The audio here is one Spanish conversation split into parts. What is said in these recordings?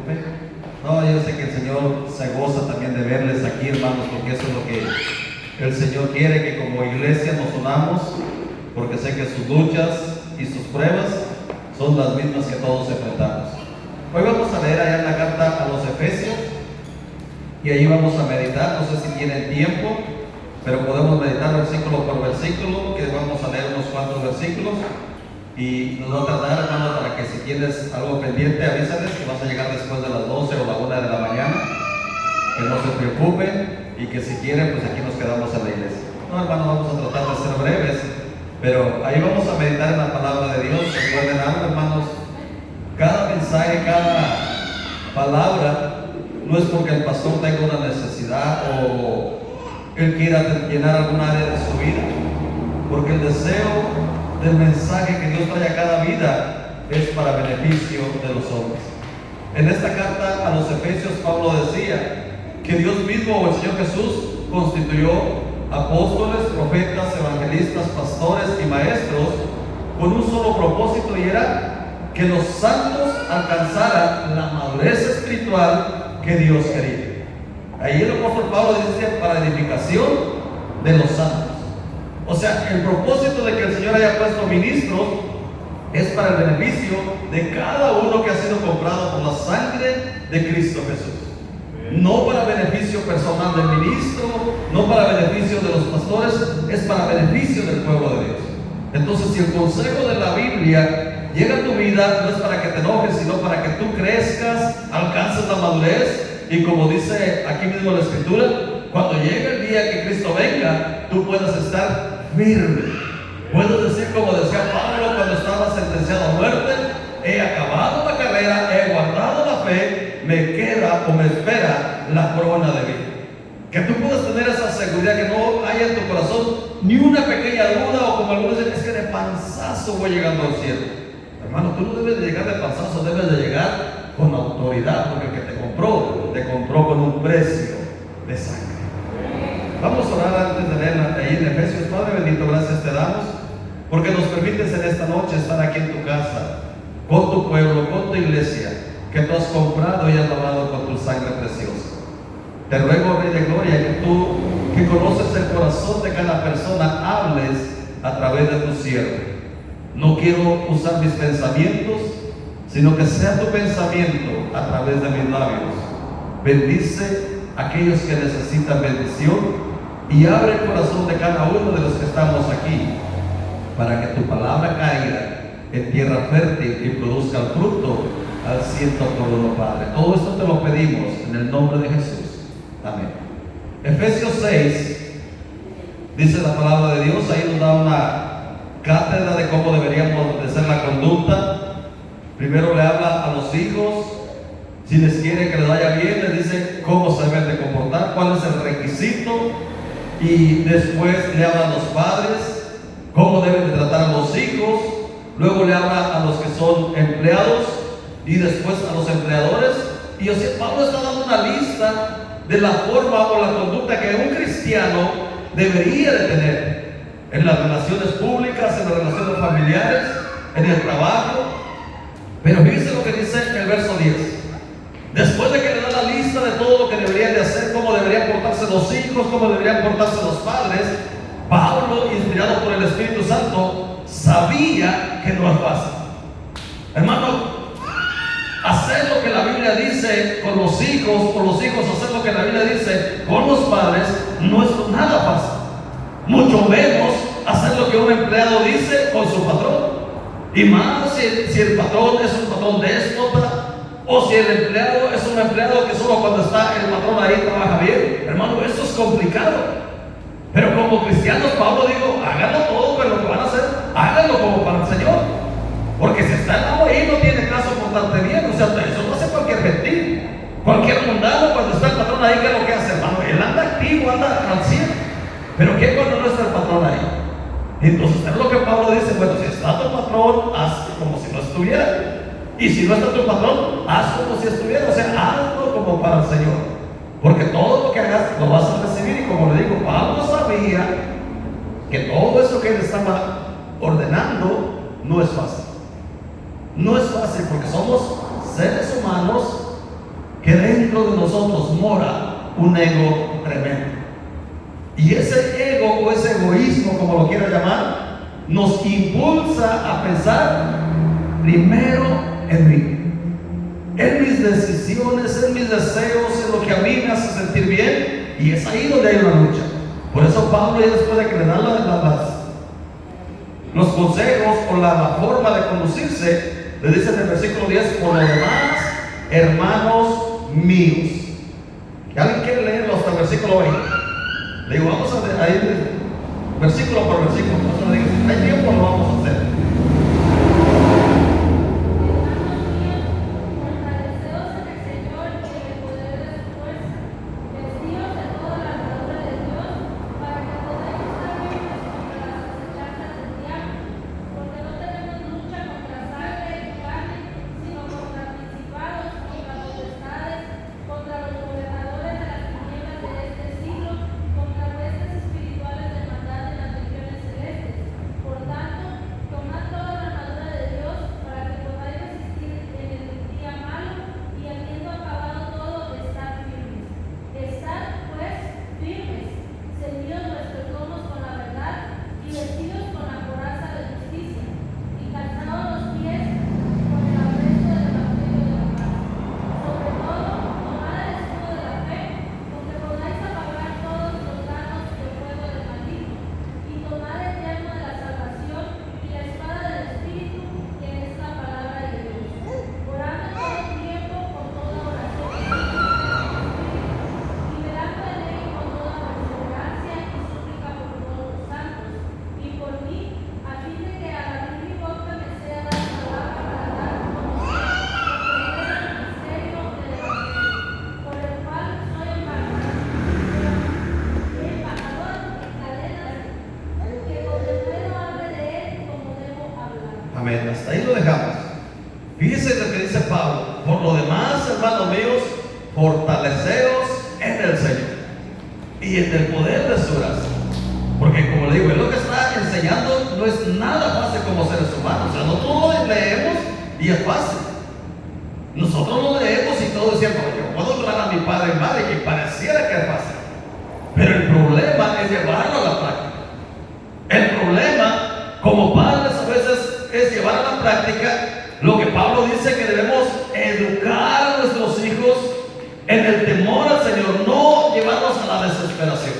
preocupe. No, yo sé que el Señor se goza también de verles aquí, hermanos, porque eso es lo que el Señor quiere, que como iglesia nos unamos, porque sé que sus luchas y sus pruebas son las mismas que todos enfrentamos. Hoy vamos a leer allá en la carta a los Efesios y ahí vamos a meditar. No sé si tienen tiempo, pero podemos meditar versículo por versículo, que vamos a leer unos cuantos versículos. Y nos va a tratar, hermano, para que si tienes algo pendiente, avísales que vas a llegar después de las 12 o la 1 de la mañana, que no se preocupen y que si quieren, pues aquí nos quedamos en la iglesia. No, hermano, vamos a tratar de ser breves, pero ahí vamos a meditar en la palabra de Dios. Recuerden algo, hermanos, cada mensaje, cada palabra, no es porque el pastor tenga una necesidad o él quiera llenar alguna área de su vida, porque el deseo del mensaje que Dios trae a cada vida es para beneficio de los hombres. En esta carta a los Efesios, Pablo decía que Dios mismo o el Señor Jesús constituyó apóstoles, profetas, evangelistas, pastores y maestros con un solo propósito, y era que los santos alcanzaran la madurez espiritual que Dios quería. Ahí el apóstol Pablo dice para edificación de los santos. O sea, el propósito de que el Señor haya puesto ministros es para el beneficio de cada uno que ha sido comprado por la sangre de Cristo Jesús. No para beneficio personal del ministro, no para beneficio de los pastores, es para beneficio del pueblo de Dios. Entonces, si el consejo de la Biblia llega a tu vida, no es para que te enojes, sino para que tú crezcas, alcances la madurez, y como dice aquí mismo la Escritura, cuando llegue el día que Cristo venga, tú puedas estar firme. Puedo decir como decía Pablo cuando estaba sentenciado a muerte: he acabado la carrera, he guardado la fe, me queda o me espera la corona de vida. Que tú puedas tener esa seguridad, que no haya en tu corazón ni una pequeña duda, o como algunos dicen, es que de panzazo voy llegando al cielo. Hermano, tú no debes de llegar de panzazo, debes de llegar con autoridad, porque el que te compró con un precio de sangre. Vamos a orar antes de leer ahí en Efesios. Padre bendito, gracias te damos porque nos permites en esta noche estar aquí en tu casa, con tu pueblo, con tu iglesia, que tú has comprado y has lavado con tu sangre preciosa. Te ruego, Rey de Gloria, que tú, que conoces el corazón de cada persona, hables a través de tu siervo. No quiero usar mis pensamientos, sino que sea tu pensamiento a través de mis labios. Bendice a aquellos que necesitan bendición y abre el corazón de cada uno de los que estamos aquí, para que tu palabra caiga en tierra fértil y produzca el fruto al 100%, Padre. Todo esto te lo pedimos en el nombre de Jesús. Amén. Efesios 6 dice la palabra de Dios, ahí nos da una cátedra de cómo deberíamos de ser la conducta. Primero le habla a los hijos, si les quiere que les vaya bien, les dice cómo se deben de comportar, cuál es el requisito, y después le habla a los padres, cómo deben de tratar a los hijos, luego le habla a los que son empleados y después a los empleadores. Y o sea, Pablo está dando una lista de la forma o la conducta que un cristiano debería de tener en las relaciones públicas, en las relaciones familiares, en el trabajo. Pero fíjense lo que dice el verso 10. Después de que le da la lista de todo lo que deberían de hacer, cómo deberían portarse los hijos, cómo deberían portarse los padres, Pablo, inspirado por el Espíritu Santo, sabía que no es fácil. Hermano, hacer lo que la Biblia dice con los hijos, o los hijos hacer lo que la Biblia dice con los padres, no es nada fácil. Mucho menos hacer lo que un empleado dice con su patrón. Y más si el patrón es un patrón déspota, o si el empleado es un empleado que solo cuando está el patrón ahí trabaja bien. Hermano, eso es complicado. Pero como cristianos, Pablo dijo, háganlo todo, pero lo que van a hacer, háganlo como para el Señor. Porque si está el amo ahí, no tiene caso portarte bien. O sea, eso no hace cualquier gentil. Cualquier mundano, cuando está el patrón ahí, ¿qué es lo que hace, hermano? Él anda activo, anda al 100. Pero ¿qué cuando no está el patrón ahí? Entonces, es lo que Pablo dice: bueno, si está tu patrón, haz como si no estuviera. Y si no está tu patrón, haz como si estuviera. O sea, hazlo como para el Señor. Porque todo lo que hagas lo vas a recibir. Y como le digo, Pablo sabía que todo eso que él estaba ordenando no es fácil. No es fácil porque somos seres humanos que dentro de nosotros mora un ego tremendo. Y ese ego o ese egoísmo, como lo quiera llamar, nos impulsa a pensar primero en mí, en mis decisiones, en mis deseos, en lo que a mí me hace sentir bien. Y es ahí donde hay una lucha. Por eso Pablo, ya después de que le dan los consejos o la forma de conducirse, le dice en el versículo 10: por lo demás, hermanos míos. ¿Alguien quiere leerlo hasta el versículo 20? Le digo, vamos a ir versículo por versículo. No se lo diga, si hay tiempo lo vamos a hacer. Amén. Hasta ahí lo dejamos. Fíjense lo que dice Pablo: por lo demás, hermanos míos, fortaleceos en el Señor y en el poder de su gracia. Porque, como le digo, es lo que está enseñando, no es nada fácil como seres humanos. O sea, no todos leemos y es fácil. Nosotros lo leemos y todos decimos: yo puedo honrar a mi padre y madre, que pareciera que es fácil. Pero el problema es llevarlo a la práctica. El problema, como padres, a veces es llevar a la práctica lo que Pablo dice, que debemos educar a nuestros hijos en el temor al Señor, no llevarlos a la desesperación.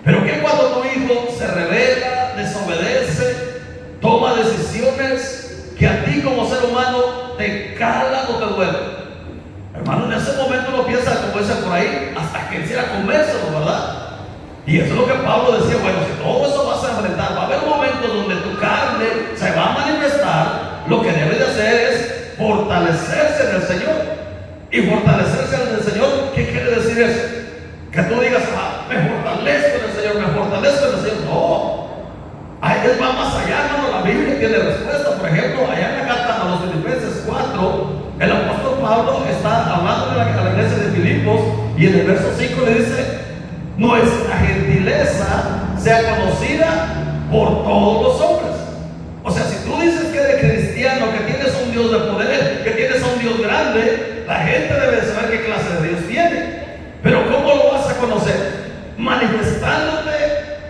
Pero que cuando tu hijo se revela, desobedece, toma decisiones que a ti como ser humano te calan o te duelen, hermano, en ese momento uno piensa, como dice por ahí, hasta que quisiera comérselo, ¿verdad? Y eso es lo que Pablo decía: bueno, si todo eso vas a enfrentar, va a haber momentos donde tu carne se va a manifestar. Lo que debes de hacer es fortalecerse en el Señor. Y fortalecerse en el Señor, ¿qué quiere decir eso? Que tú digas: me fortalezco en el Señor, me fortalezco en el Señor. No, ahí él va más allá, hermano. La Biblia tiene respuesta. Por ejemplo, allá en la carta a los Filipenses 4, el apóstol Pablo está hablando a la iglesia de Filipos, y en el verso 5 le dice: nuestra gentileza sea conocida por todos los hombres. O sea, si tú dices que eres cristiano, que tienes un Dios de poder, que tienes a un Dios grande, la gente debe saber qué clase de Dios tiene. Pero ¿cómo lo vas a conocer? ¿Manifestándote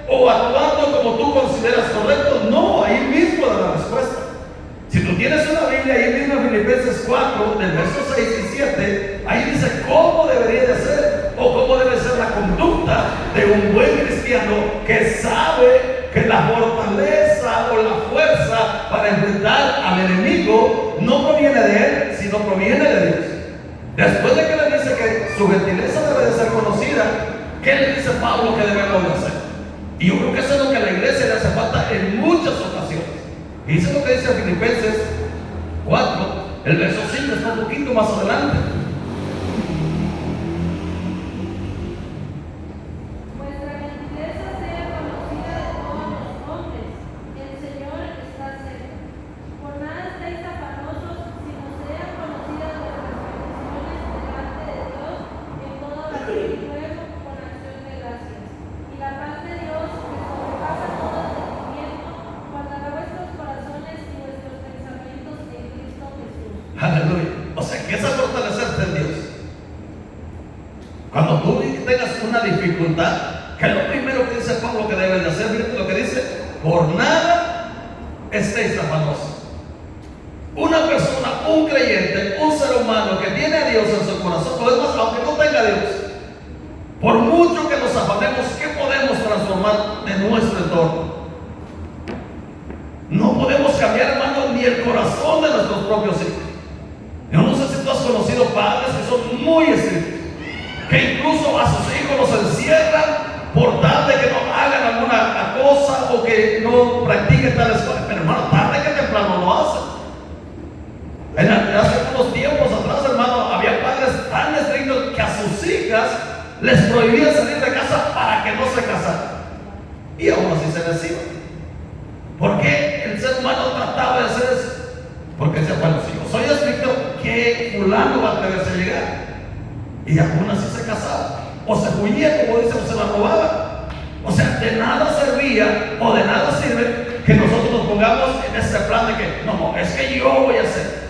o actuando como tú consideras correcto? No, ahí mismo da la respuesta. Si tú tienes una Biblia, ahí mismo en Filipenses 4, del verso 6 y 7, ahí dice cómo debería de ser, o cómo debe ser la conducta de un buen cristiano que sabe que la fortaleza o la fuerza para enfrentar al enemigo no proviene de él, sino proviene de Dios. Después de que le dice que su gentileza debe de ser conocida, ¿qué le dice Pablo que debemos de hacer? Y yo creo que eso es lo que a la iglesia le hace falta en muchas ocasiones. Y eso es lo que dice Filipenses 4, el verso 5, está un poquito más adelante. Aleluya. O sea, que esa fortalecerte Cuando tú tengas una dificultad, ¿qué es lo primero que dice Pablo que debes de hacer? Fíjate lo que dice: por nada estéis afanosos. Una persona, un creyente, un ser humano que tiene a Dios en su corazón, o es más, aunque no tenga a Dios, por mucho que nos afanemos, ¿qué podemos transformar de nuestro entorno? No podemos cambiar, hermano, ni el corazón de nuestros propios hijos. Yo no sé si tú has conocido padres que son muy estrictos, que incluso a sus hijos los encierran por tal de que no hagan alguna cosa o que no practiquen tales cosas. Pero hermano, tarde que temprano lo hacen. Hace unos tiempos atrás, hermano, había padres tan estrictos que a sus hijas les prohibían salir de casa para que no se casaran. Y aún así se les iba. ¿Por qué el ser humano trataba de hacer eso? Porque decía, bueno, si yo soy estricto, ¿qué fulano va a atreverse a llegar? Y aún así se casaba. O se huía, como dice, o se la robaba. O sea, de nada servía o de nada sirve que nosotros nos pongamos en ese plan de que, no, es que yo voy a hacer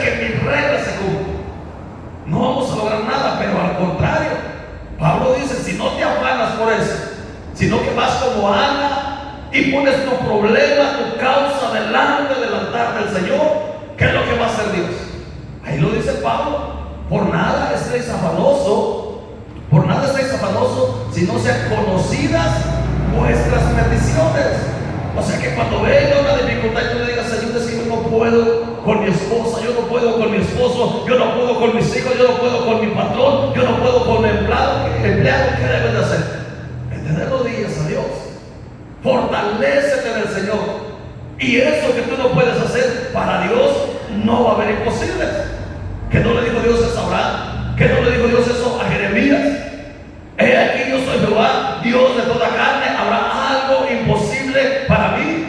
que mis reglas se cumplan. No vamos a lograr nada, pero al contrario, Pablo dice, si no te afanas por eso, sino que vas como Ana y pones tu problema, tu causa delante del altar del Señor, ¿qué es lo que va a hacer Dios? Ahí lo dice Pablo: por nada estéis afanosos, si no sean conocidas vuestras peticiones. O sea que cuando venga una dificultad y tú le digas, Señor, es que yo no puedo con mi esposa, yo no puedo con mi esposo, yo no puedo con mis hijos, yo no puedo con mi patrón, yo no puedo con mi empleado, ¿qué debes de hacer? Extender rodillas a Dios, fortalécete en el Señor. Y eso que tú no puedes hacer, para Dios no va a haber imposibles. Que no le dijo Dios eso a Abraham, que no le dijo Dios eso a Jeremías. He aquí, yo soy Jehová, Dios de toda carne, ¿habrá algo imposible para mí?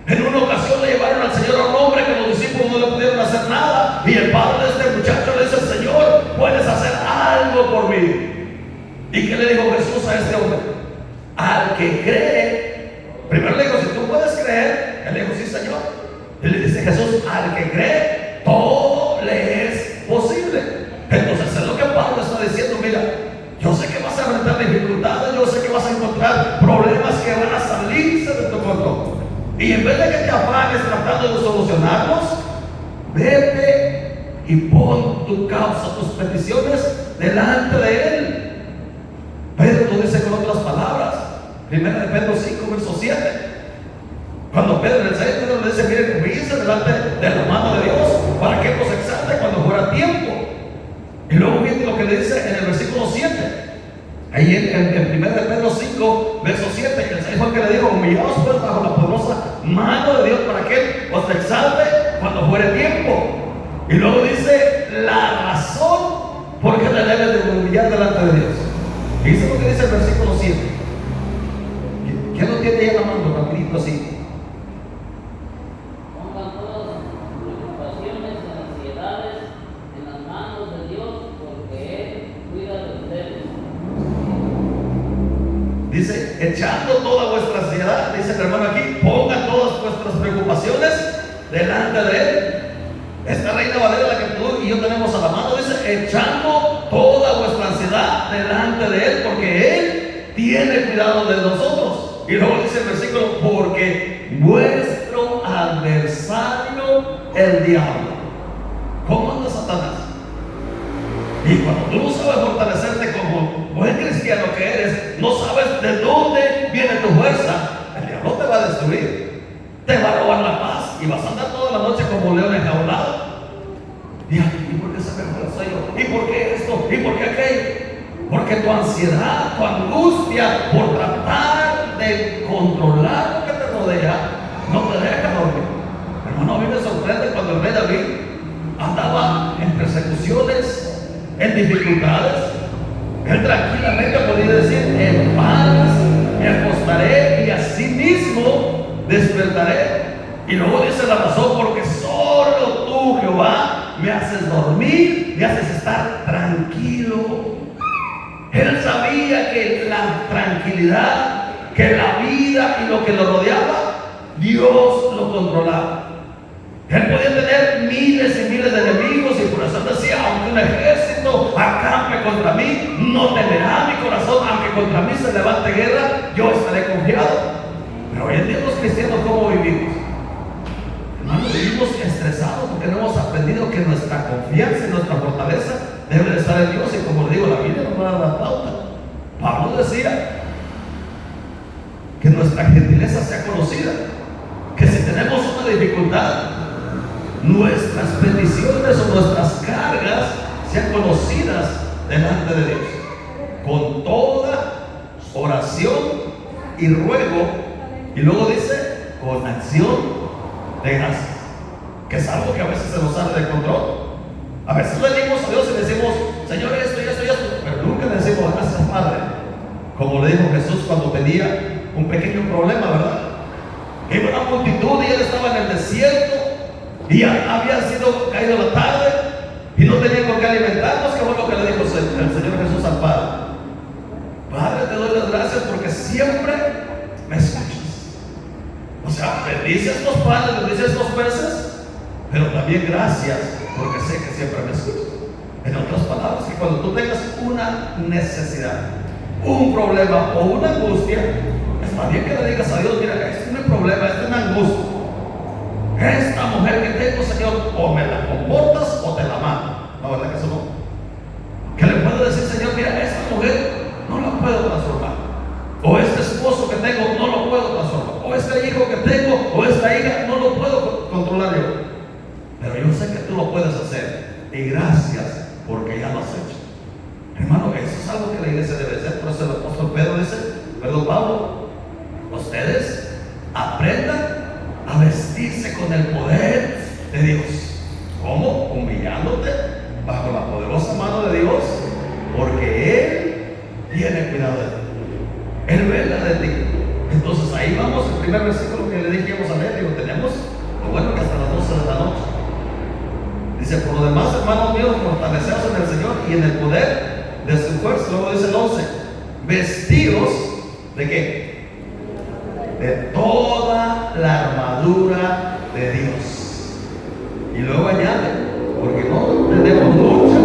En una ocasión le llevaron al Señor a un hombre que los discípulos no le pudieron hacer nada, y el padre de este muchacho le dice: Señor, puedes hacer algo por mí. ¿Y qué le dijo Jesús a este hombre? Al que cree. Primero le dijo: si tú puedes creer. Él le dijo: sí, Señor. Y le dice Jesús: al que cree, todo le es posible. Entonces es lo que Pablo está diciendo: mira, yo sé que vas a enfrentar dificultades, yo sé que vas a encontrar problemas que van a salirse de tu control. Y en vez de que te afanes tratando de solucionarlos, vete y pon tu causa, tus peticiones delante de Él. Pedro lo dice con otras palabras. Primera de Pedro 5, verso 7. Cuando Pedro le dice: miren, humíllense delante de la mano de Dios para que nos exalte cuando fuera tiempo. Y luego viene lo que le dice en el versículo 7. Ahí en 1 de Pedro 5, verso 7, el Señor fue el que le dijo: humillaos pues bajo la poderosa mano de Dios para que os exalte cuando fuere tiempo. Y luego dice la razón por qué le debes de humillar delante de Dios. Y dice lo que dice el versículo 7. ¿Quién lo tiene ahí en la mano? Rapidito así. Dice, echando toda vuestra ansiedad, dice el hermano aquí, pongan todas vuestras preocupaciones delante de Él. Esta Reina Valera, la que tú y yo tenemos a la mano, dice, echando toda vuestra ansiedad delante de Él, porque Él tiene cuidado de nosotros. Y luego dice el versículo: porque vuestro adversario, el diablo. ¿Cómo anda Satanás? Y cuando tú no sabes fortalecerte como buen cristiano que eres, no sabes de dónde viene tu fuerza, el diablo te va a destruir, te va a robar la paz y vas a andar toda la noche como león enjaulado. ¿Y por qué se me fuerza yo? ¿Y por qué esto? ¿Y por qué aquello? Porque tu ansiedad, tu angustia por tratar de controlar lo que te rodea, no te deja dormir. Hermano, a mí me sorprende cuando el rey David andaba en persecuciones, en dificultades, él tranquilamente podía decir: en paz me acostaré y así mismo despertaré. Y luego dice la razón: porque solo tú, Jehová, me haces dormir, me haces estar tranquilo. Él sabía que la tranquilidad, que la vida y lo que lo rodeaba, Dios lo controlaba. Él podía tener miles y miles de enemigos, y por eso decía: aunque un ejército acampe contra mí, mí se levante guerra, yo estaré confiado. Pero hoy en día los cristianos, ¿cómo vivimos? Hermano, vivimos estresados porque no hemos aprendido que nuestra confianza y nuestra fortaleza debe de estar en Dios. Y como le digo, la Biblia nos da la pauta. Pablo decía que nuestra gentileza sea conocida, que si tenemos una dificultad, nuestras peticiones o nuestras cargas sean conocidas delante de Dios, con toda oración y ruego, y luego dice, con acción de gracias, que es algo que a veces se nos sale de control. A veces le decimos a Dios y le decimos, Señor, esto y esto y esto, pero nunca le decimos, gracias Padre, como le dijo Jesús cuando tenía un pequeño problema, ¿verdad? Que iba una multitud y él estaba en el desierto y ya había sido caído la tarde y no tenía con qué alimentarnos. Que fue lo que le dijo el Señor Jesús al Padre: Padre, te doy las gracias porque siempre me escuchas. O sea, bendice estos panes, bendice estos peces, pero también gracias porque sé que siempre me escuchas. En otras palabras, que cuando tú tengas una necesidad, un problema o una angustia, está bien que le digas a Dios: mira, este es mi problema, esta es mi angustia, esta mujer que tengo, Señor, o me la comportas o te la mando. No, ¿verdad que eso no? Que le puedo decir: Señor, mira, esta mujer no la puedo transformar, o este esposo que tengo no lo puedo transformar, o este hijo que tengo o esta hija no lo puedo controlar yo, pero yo sé que tú lo puedes hacer, y gracias porque ya lo has hecho. Hermano, eso es algo que la iglesia debe hacer. Por eso el apóstol Pedro dice, perdón, Pablo, ustedes aprendan a vestirse con el poder de Dios. ¿Cómo? Humillándote bajo la poderosa mano de Dios, porque Él tiene cuidado de ti, Él vela de ti. Entonces ahí vamos, el primer versículo que le dije que íbamos a leer. Digo, tenemos lo bueno que hasta las 12 de la noche. Dice: por lo demás, hermanos míos, fortaleceos en el Señor y en el poder de su fuerza. Luego dice el 11: vestidos ¿de qué? De toda la armadura de Dios. Y luego añade: porque no tenemos lucha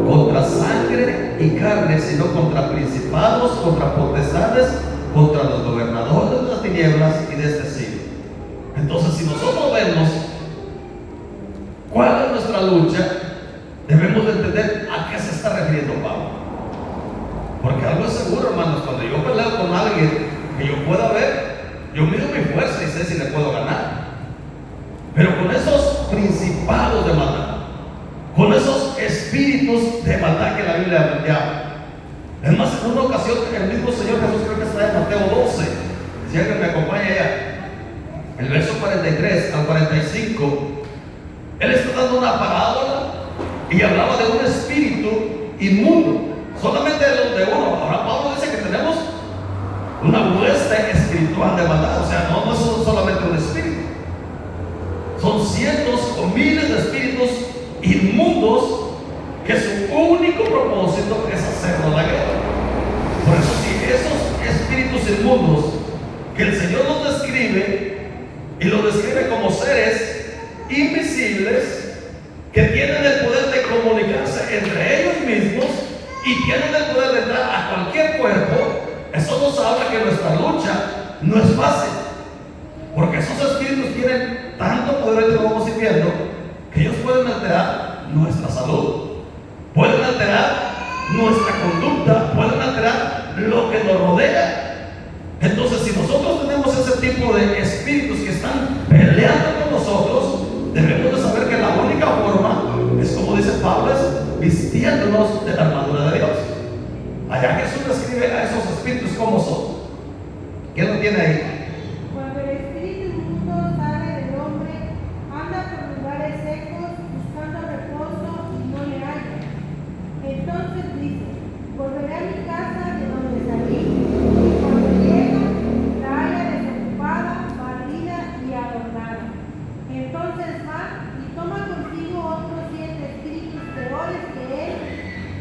contra sangre y carne, sino contra principados, contra potestades, contra los gobernadores de las tinieblas y de este siglo. Entonces, si nosotros vemos cuál es nuestra lucha, debemos de entender a qué se está refiriendo Pablo. Porque algo es seguro, hermanos: cuando yo peleo con alguien que yo pueda ver, yo mido mi fuerza y sé si le puedo ganar. Pero con esos principados de maldad, con esos espíritus de maldad que la Biblia llama. Es más, en una ocasión el mismo Señor Jesús, creo que está en Mateo 12, si alguien me acompaña allá, el verso 43 al 45, Él está dando una parábola y hablaba de un espíritu inmundo, solamente de uno. Ahora Pablo dice que tenemos una hueste espiritual de maldad. O sea, no es solamente un espíritu, son cientos o miles de espíritus inmundos que su único propósito es hacernos la guerra. Por eso, si esos espíritus inmundos que el Señor nos describe, y los describe como seres invisibles que tienen el poder de comunicarse entre ellos mismos y tienen el poder de entrar a cualquier cuerpo, eso nos habla que nuestra lucha no es fácil, porque esos espíritus tienen tanto poder, que lo vamos a ir viendo, que ellos pueden alterar nuestra salud, pueden alterar nuestra conducta, pueden alterar lo que nos rodea. Entonces, si nosotros tenemos ese tipo de espíritus que están peleando con nosotros, debemos de saber que la única forma es, como dice Pablo, es vistiéndonos de la armadura de Dios. Allá Jesús describe a esos espíritus como son. ¿Quién lo tiene ahí? Cuando el espíritu inmundo sale del hombre, anda por lugares secos buscando reposo y no le halla. Entonces dice: volveré a mi casa de donde salí. Y cuando llega, la halla desocupada, barrida y adornada. Entonces va y toma consigo otros 7 espíritus peores que él,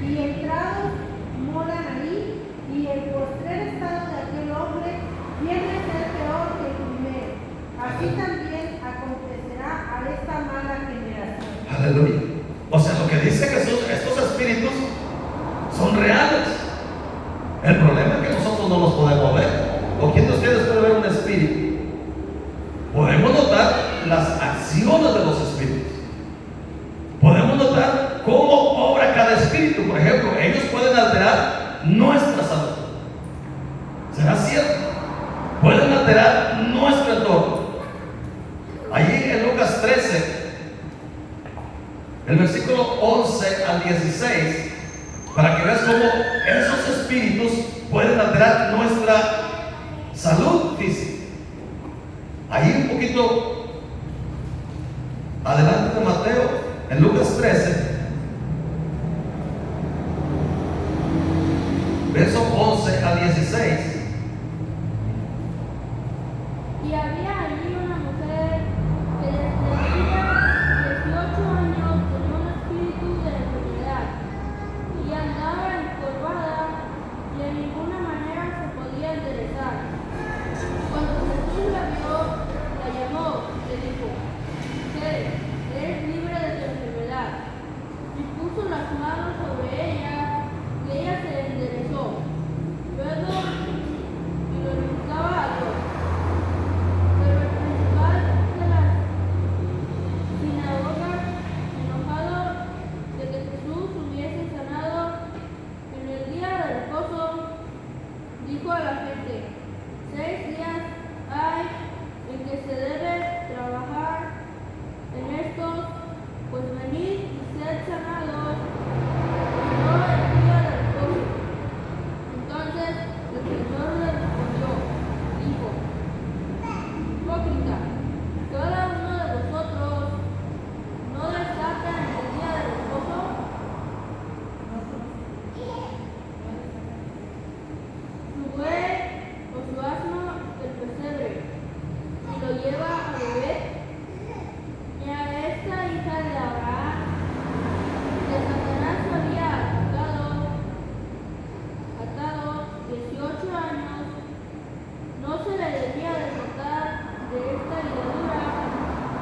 y entrados moran ahí, y el postrer estado de aquel hombre viene a ser peor que el primero. Así también acontecerá a esta mala generación. Aleluya. O sea, lo que dice Jesús, estos espíritus son reales. El problema es que nosotros no los podemos ver. ¿O quién de ustedes puede ver un espíritu? Podemos notar las acciones de los espíritus. Podemos notar cómo obra cada espíritu. Por ejemplo, ellos pueden alterar nuestra salud. ¿Será cierto? Pueden alterar nuestro entorno. Allí en Lucas 13, el versículo 11 al 16, para que veas cómo esos espíritus pueden alterar nuestra salud física. Ahí un poquito adelante de Mateo, en Lucas 13, verso 11 al 16. Y había allí una mujer que desde hacía 18 años tenía un espíritu de enfermedad y andaba encorvada y de ninguna manera se podía enderezar. Cuando Jesús la vio, la llamó y le dijo: mujer, eres libre de tu enfermedad. Y puso las manos sobre ella y ella se enderezó. Luego glorificaba a Dios. Pero el principal de las sinagogas, enojado de que Jesús hubiese sanado en el día de reposo, dijo a la gente: 6 días hay en que se debe trabajar en estos, pues venid y sed sanados, y no el día de reposo. Entonces el Señor le respondió, dijo: hipócrita, cada uno de vosotros no desata en el día de reposo su buey o su asno del pesebre y lo lleva a beber. Y a esta hija de Abraham, que Satanás había atado 18 años, no se le debía desatar de esta ligadura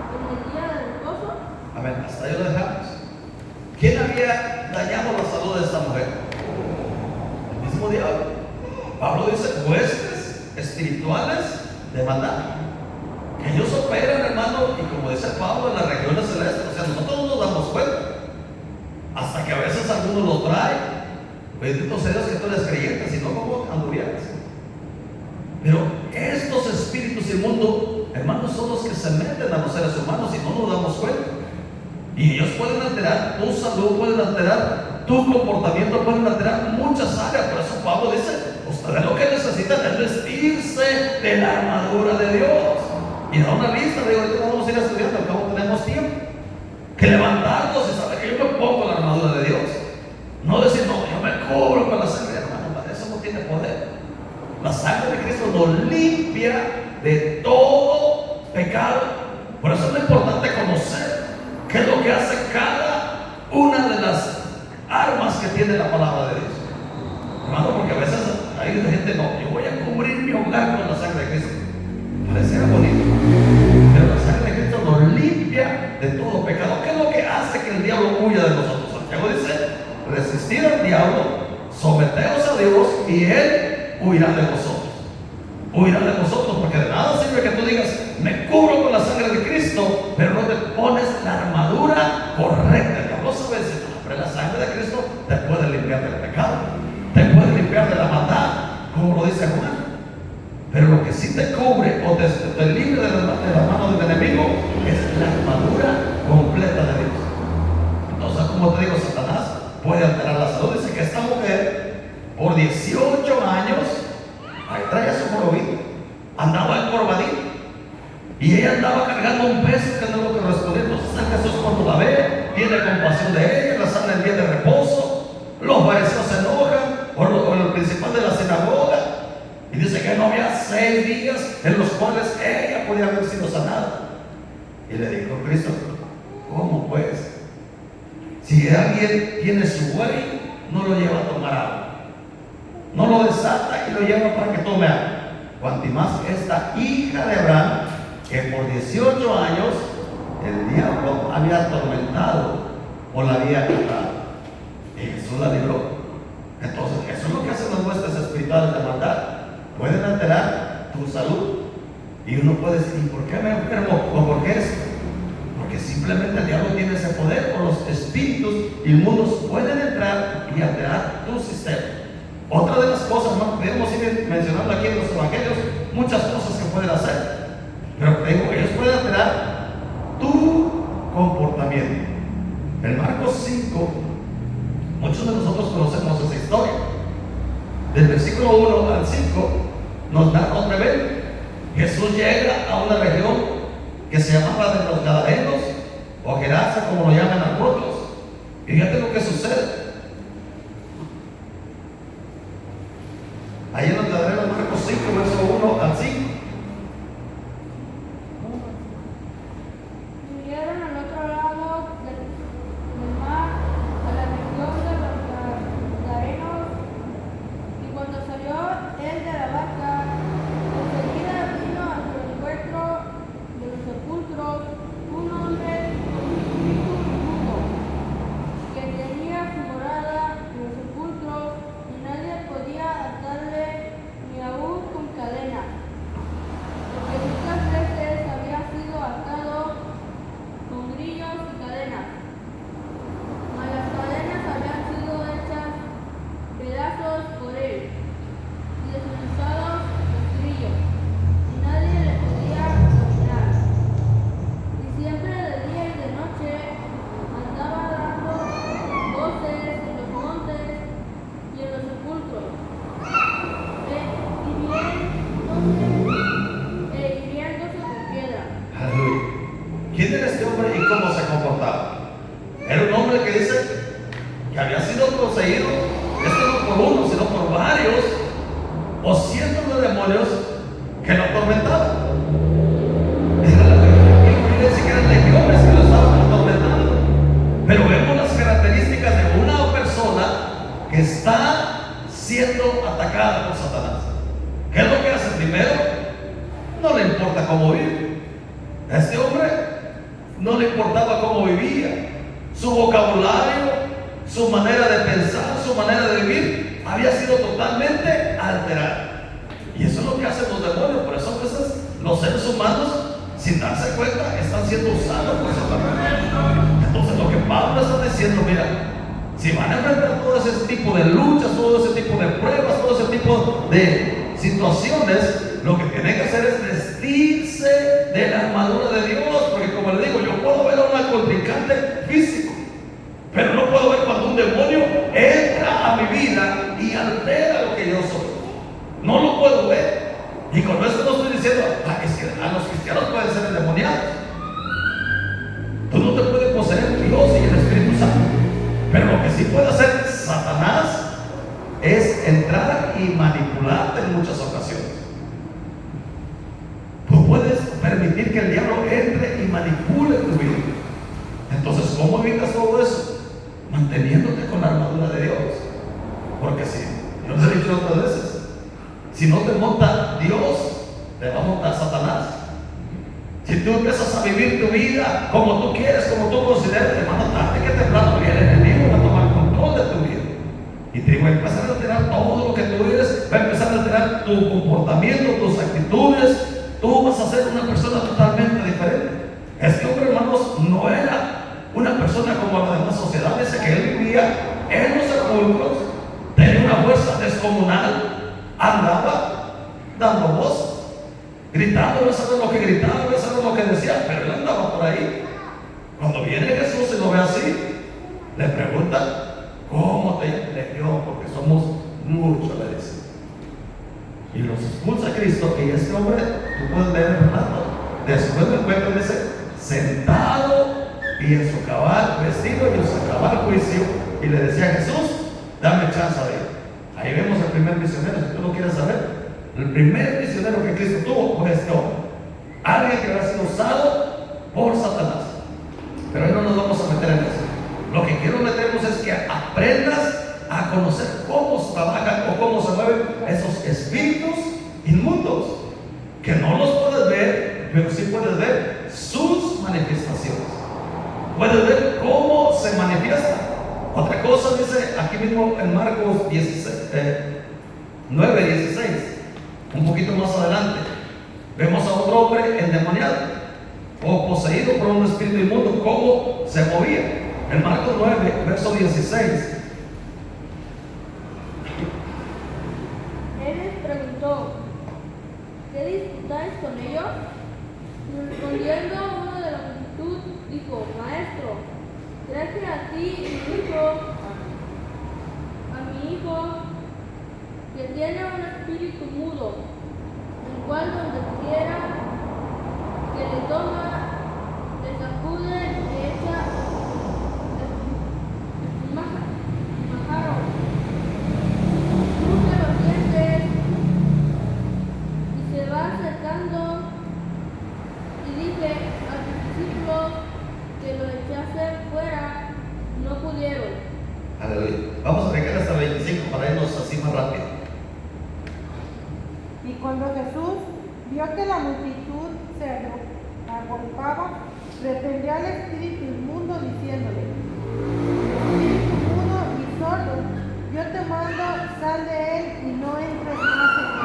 en el día del reposo. A ver, hasta ahí lo dejamos. ¿Quién había dañado la salud de esta mujer? El mismo diablo. Pablo dice: huestes espirituales de maldad. Que ellos operan, hermano, y como dice Pablo, en las regiones celestes. O sea, nosotros no nos damos cuenta. Hasta que a veces algunos los trae. Bendito sea Dios que tú eres creyente, si no, ¿cómo anduvieras? Pero estos espíritus inmundos, hermanos, son los que se meten a los seres humanos y no nos damos cuenta. Y ellos pueden alterar tu salud, pueden alterar tu comportamiento, pueden alterar muchas áreas. Por eso Pablo dice: ustedes lo que necesitan es vestirse de la armadura de Dios. Y da una lista, digo, ahorita vamos a ir estudiando, al cabo tenemos tiempo. Que levantarnos y saber que yo me pongo la armadura de Dios. No decir: no, yo me cubro con la sangre, hermano, eso no tiene poder. La sangre de Cristo nos limpia de todo pecado. Por eso es muy importante conocer qué es lo que hace cada una de las armas que tiene la palabra de Dios. Hermano, porque a veces hay gente: no, yo voy a cubrir mi hogar con la sangre de Cristo. Pareciera bonito, pero la sangre de Cristo nos limpia de todo pecado. ¿Qué es lo que hace que el diablo huya de nosotros? Santiago dice: resistir al diablo, someteos a Dios y él huirá de vosotros. Huirá de vosotros, porque de nada sirve que tú digas: me cubro con la sangre de Cristo, pero no te pones la armadura correcta. El diablo sabe decir: pero la sangre de Cristo te puede limpiar del pecado, te puede limpiar de la maldad, como lo dice Juan. Pero lo que sí te cubre o te libre de la mano del enemigo es la armadura completa de Dios. Entonces, como te digo, Satanás puede alterar la salud. Dice que esta mujer, por 18 años, ahí traía su jorobito, andaba encorvadita, y ella andaba cargando un peso que no lo correspondía. Entonces Jesús, cuando la ve, tiene compasión de ella, la sana el día de reposo. Los fariseos se enojan, o el principal de la sinagoga, y dice que no había 6 días en los cuales ella podía haber sido sanada. Y le dijo Cristo: ¿cómo pues? Si alguien tiene su buey, no lo lleva a tomar agua, no lo desata y lo lleva para que tome agua. Cuanto más esta hija de Abraham, que por 18 años el diablo había atormentado o la había atado, y Jesús la libró. Entonces, eso es lo que hacen las huestes espirituales de maldad. Pueden alterar tu salud. Y uno puede decir, ¿y por qué me enfermo? ¿O por qué esto? Porque simplemente el diablo tiene ese poder, o los espíritus inmundos pueden entrar y alterar tu sistema. Otra de las cosas, no podemos ir mencionando aquí en los evangelios muchas cosas que pueden hacer, pero te digo, ellos pueden alterar tu comportamiento. En Marcos 5, muchos de nosotros conocemos esa historia. Del versículo 1 al 5 nos narra otra vez. Jesús llega a una región que se llamaba de los Gadarenos, o Gerasa, como lo llaman algunos. Y fíjate lo que sucede. Ahí en los Gadarenos, Marcos 5, verso 1 al 5. Vinieron al otro lado del mar, a la región de los Gadarenos, y cuando salió él de la barca, enseguida vino a su encuentro de los sepulcros un hombre con un espíritu inmundo, que tenía su morada en los sepulcros, y nadie podía atarle ni aún con cadenas, porque muchas veces había sido atado con grillos y cadenas, mas las cadenas habían sido hechas pedazos por él, y desmenuzados los grillos, y nadie le podía dominar. Y siempre de día y de noche andaba dando voces en los montes y en los sepulcros, hiriéndose con piedra. Aleluya. ¿Quién era este hombre y cómo se comportaba? Era un hombre que dice que había sido poseído, no por uno, sino por varios o cientos de demonios que lo atormentaban. Era la Biblia, que eran legiones que lo estaban atormentando. Pero vemos las características de una persona que está siendo atacada por Satanás. ¿Qué es lo que hace? Primero, no le importa cómo vive. A este hombre no le importaba cómo vivía. Su vocabulario, su manera de pensar, su manera de vivir había sido totalmente alterada. Y eso es lo que hacen los demonios. Por eso a veces los seres humanos, sin darse cuenta, están siendo usados por Satanás. Entonces lo que Pablo está diciendo, mira, si van a enfrentar todo ese tipo de luchas, todo ese tipo de pruebas, todo ese tipo de situaciones, lo que tienen que hacer es vestirse de la armadura de Dios. Porque como le digo, yo puedo ver a un contrincante físico, pero no puedo ver cuando un demonio entra a mi vida y altera lo que yo soy. No lo puedo ver. Y con esto no estoy diciendo, es que a los cristianos pueden ser endemoniados. Tú no te puedes poseer Dios y el Espíritu Santo. Pero lo que sí puede hacer Satanás es entrar y manipularte en muchas ocasiones. Tú puedes permitir que el diablo entre y manipule tu vida. Entonces, ¿cómo evitas todo eso? Manteniéndote con la armadura de Dios. Porque si, yo les he dicho otras veces, si no te monta Dios, te va a montar Satanás. Si tú empiezas a vivir tu vida como tú quieres, como tú consideras, hermano, tarde que temprano viene el enemigo va a tomar control de tu vida. Y te va a empezar a alterar todo lo que tú eres, va a empezar a alterar tu comportamiento, tus actitudes. Tú vas a ser una persona totalmente diferente. Este hombre, hermanos, no era una persona como la demás sociedad. Dice que él vivía en los sepulcros, tenía una fuerza descomunal, andaba dando voz, gritando, no sabes lo que gritaba, no sabes lo que decía, pero él andaba por ahí. Cuando viene Jesús y lo ve así, le pregunta, ¿cómo te llamas? Legión, porque somos muchos, le dice. Y los expulsa a Cristo, y este hombre, tú puedes leer el relato, después me encuentro, dice, sentado y en su cabal vestido y en su cabal juicio, y le decía a Jesús, dame chance de ir. Ahí vemos el primer misionero, si tú lo quieres saber. El primer misionero que Cristo tuvo fue este hombre, alguien que había sido usado por Satanás. Pero ahí no nos vamos a meter en eso. Lo que quiero meternos es que aprendas a conocer cómo trabajan o cómo se mueven esos espíritus inmundos, que no los puedes ver, pero sí puedes ver sus manifestaciones. Puedes ver cómo se manifiestan. Otra cosa dice aquí mismo en Marcos 9:16, un poquito más adelante, vemos a otro hombre endemoniado o poseído por un espíritu inmundo, cómo se movía. En Marcos 9, verso 16. Él les preguntó, ¿qué disputáis con ellos? Respondiendo uno de la multitud, dijo, Maestro, traje a ti a mi hijo, que tiene un espíritu mudo, el cual donde quiera que le toma, le sacude, le echa majaron, cruza los dientes y se va acercando. Y dije a tus discípulos que lo echasen fuera, no pudieron. Aleluya. Vamos a brincar hasta 25 para irnos así más rápido. Y cuando Jesús vio que la multitud se agolpaba, reprendió al espíritu inmundo diciéndole, espíritu mudo y sordo, yo te mando, sal de él y no entres más en él.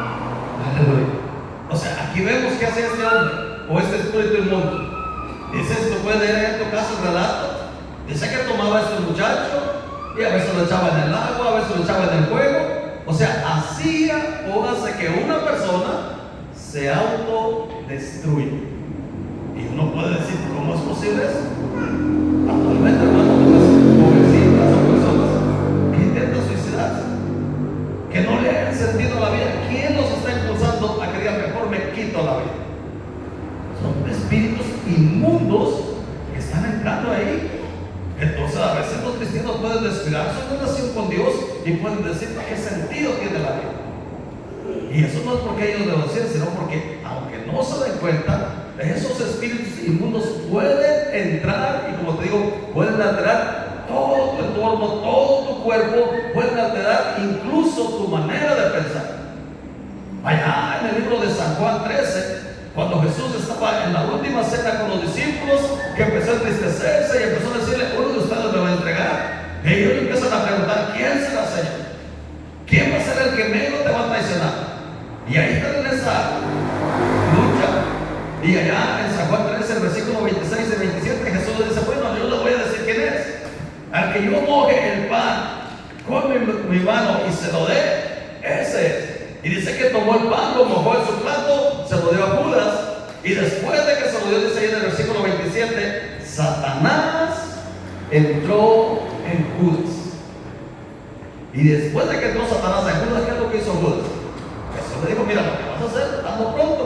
Aleluya. O sea, aquí vemos qué hacía este hombre o este espíritu inmundo. Dice, esto puede leer en tu casa el relato. Dice que tomaba a este muchacho y a veces lo echaba en el agua, a veces lo echaba en el fuego. O sea, hacía o hace que una persona se autodestruya. Y uno puede decir, ¿cómo es posible eso? Actualmente, hermano, jovencitas o personas que intentan suicidarse, que no le hayan sentido a la vida. ¿Quién los está impulsando a que digan, mejor me quito la vida? Son espíritus inmundos que están entrando ahí. Entonces a veces los cristianos pueden descuidar su relación con Dios y pueden decir, ¿qué sentido tiene la vida? Y eso no es porque ellos lo decían, sino porque aunque no se den cuenta, esos espíritus inmundos pueden entrar y, como te digo, pueden alterar todo tu entorno, todo tu cuerpo, pueden alterar incluso tu manera de pensar. Allá en el libro de San Juan 13, cuando Jesús estaba en la última cena con los discípulos, que empezó a entristecerse y empezó a decirle, uno de ustedes me va a entregar. Y ellos le empiezan a preguntar, ¿quién será, Señor? ¿Quién va a ser el que menos te va a traicionar? Y ahí están en esa lucha. Y allá en San Juan 13, el versículo 26 y 27, Jesús le dice, bueno, yo les voy a decir quién es. Al que yo moje el pan con mi mano y se lo dé, ese es. Y dice que tomó el pan, lo mojó en su plato, se lo dio a Judas. Y después de que se lo dio, dice ahí en el versículo 27, Satanás entró en Judas. Y después de que entró Satanás en Judas, ¿qué es lo que hizo Judas? Jesús le dijo, mira, lo que vas a hacer, hazlo pronto.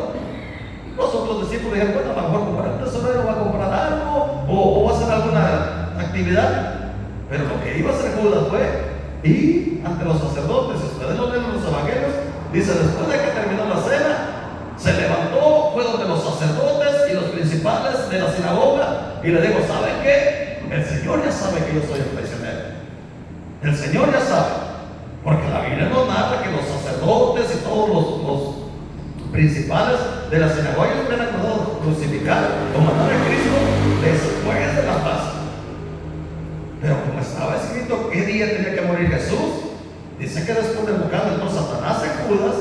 Los otros discípulos dijeron, bueno, a lo mejor comprar un tesorero, va a comprar algo, o va a hacer alguna actividad. Pero lo que iba a hacer Judas fue ir ante los sacerdotes. Ustedes lo leen en los evangelios. Dice, después de que terminó la cena, se levantó, fue donde los sacerdotes y los principales de la sinagoga y le dijo, ¿saben qué? El Señor ya sabe que yo soy el prisionero. El Señor ya sabe, porque la Biblia nos narra que los sacerdotes y todos los principales de la sinagoga habían acordado crucificar o matar a Cristo después de la Pascua. Pero como estaba escrito qué día tenía que morir Jesús, dice que después de buscar entonces Satanás en Judas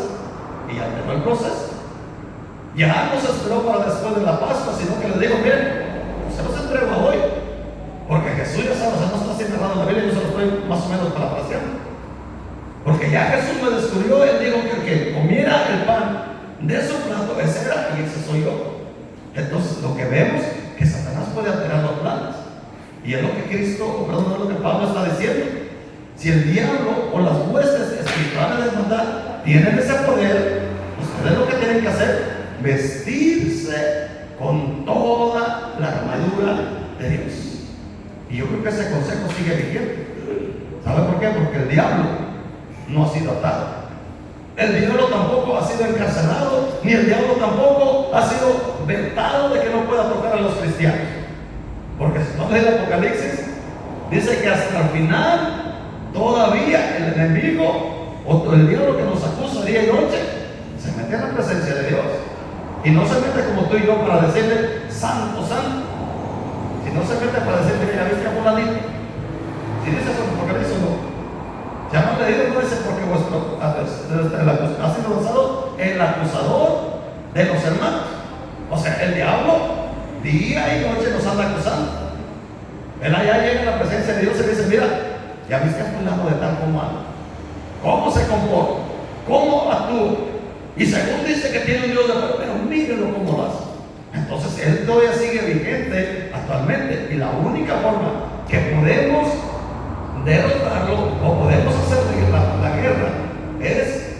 y alteró el proceso. Ya no se esperó para después de la Pascua, sino que le digo, miren, se los entrega hoy, porque Jesús ya sabe, o sea, no está así narrado en la Biblia, yo se lo estoy más o menos parafraseando. Porque ya Jesús me descubrió, él dijo que el que comiera el pan de su plato, ese era y ese soy yo. Entonces lo que vemos que Satanás puede alterar los planes. Y es lo que Cristo, perdón, es lo que Pablo está diciendo. Si el diablo o las huestes espirituales de maldad tienen ese poder, ustedes lo que tienen que hacer, vestirse con toda la armadura de Dios. Y yo creo que ese consejo sigue vigente. ¿Sabe por qué? Porque el diablo no ha sido atado. El diablo tampoco ha sido encarcelado, ni el diablo tampoco ha sido vetado de que no pueda tocar a los cristianos. Porque si no lee el Apocalipsis, dice que hasta el final todavía el enemigo o el diablo que nos acusa día y noche se mete en la presencia de Dios. Y no se mete como tú y yo para decirle santo, santo, sino se mete para decirle, mira, viste a fulanito. Si dices eso, medido, no dice, porque vuestro ha sido lanzado el acusador de los hermanos. O sea, el diablo día y noche nos anda acusando. Él allá llega a la presencia de Dios y dice, mira, ya viste a fulano de tal como anda, cómo se comporta, cómo actúa, y según dice que tiene un Dios de poder, pero mírenlo cómo lo hace. Entonces él todavía sigue vigente actualmente, y la única forma que podemos derrotarlo o podemos hacer la guerra es